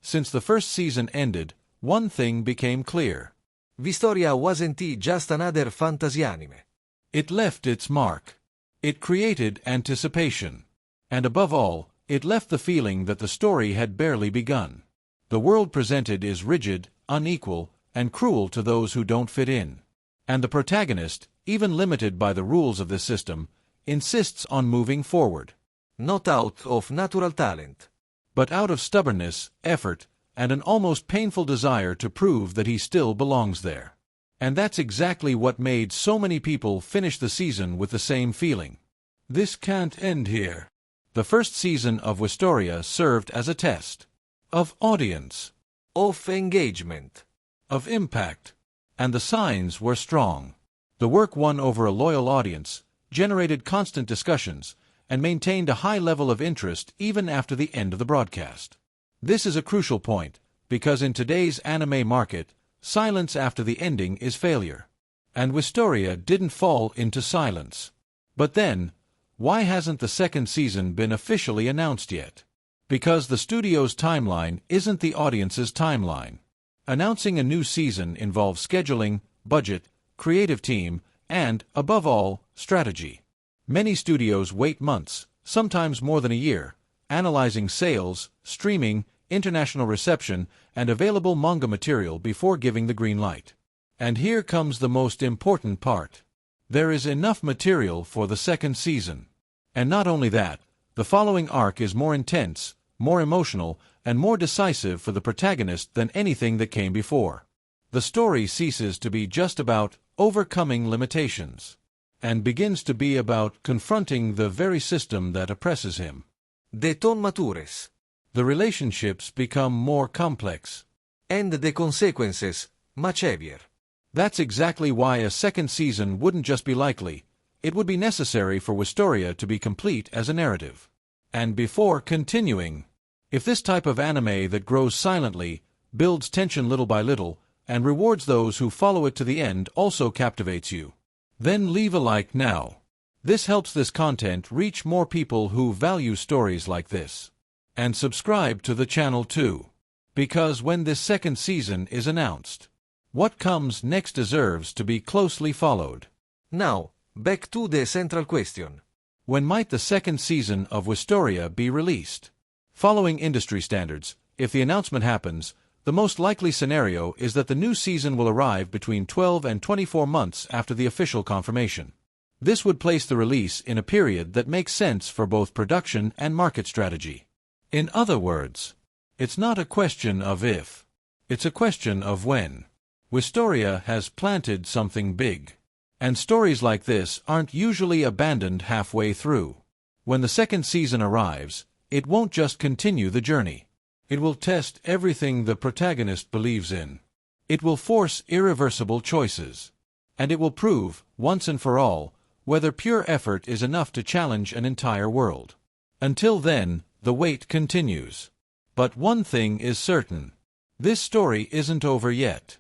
Since the first season ended, one thing became clear. Wistoria wasn't just another fantasy anime. It left its mark. It created anticipation. And above all, it left the feeling that the story had barely begun. The world presented is rigid, unequal, and cruel to those who don't fit in. And the protagonist, even limited by the rules of this system, insists on moving forward. Not out of natural talent, but out of stubbornness, effort, and an almost painful desire to prove that he still belongs there. And that's exactly what made so many people finish the season with the same feeling. This can't end here. The first season of Wistoria served as a test. Of audience. of engagement, Of impact. And the signs were strong. The work won over a loyal audience, generated constant discussions, and maintained a high level of interest even after the end of the broadcast. This is a crucial point, because in today's anime market, silence after the ending is failure. And Wistoria didn't fall into silence. But then, why hasn't the second season been officially announced yet? Because the studio's timeline isn't the audience's timeline. Announcing a new season involves scheduling, budget, creative team, and, above all, strategy. Many studios wait months, sometimes more than a year, analyzing sales, streaming, international reception, and available manga material before giving the green light. And here comes the most important part. There is enough material for the second season. And not only that, the following arc is more intense, more emotional, and more decisive for the protagonist than anything that came before. The story ceases to be just about overcoming limitations, and begins to be about confronting the very system that oppresses him. the ton matures, The relationships become more complex. and the consequences much heavier. That's exactly why a second season wouldn't just be likely, it would be necessary for Wistoria to be complete as a narrative. And before continuing, if this type of anime that grows silently, builds tension little by little, and rewards those who follow it to the end also captivates you, then leave a like now. This helps this content reach more people who value stories like this. And subscribe to the channel too. Because when this second season is announced, what comes next deserves to be closely followed. Now, back to the central question. When might the second season of Wistoria be released? Following industry standards, if the announcement happens, the most likely scenario is that the new season will arrive between 12 and 24 months after the official confirmation. This would place the release in a period that makes sense for both production and market strategy. In other words, it's not a question of if, it's a question of when. Wistoria has planted something big. And stories like this aren't usually abandoned halfway through. When the second season arrives, it won't just continue the journey. It will test everything the protagonist believes in. It will force irreversible choices. And it will prove, once and for all, whether pure effort is enough to challenge an entire world. Until then, the wait continues. But one thing is certain. This story isn't over yet.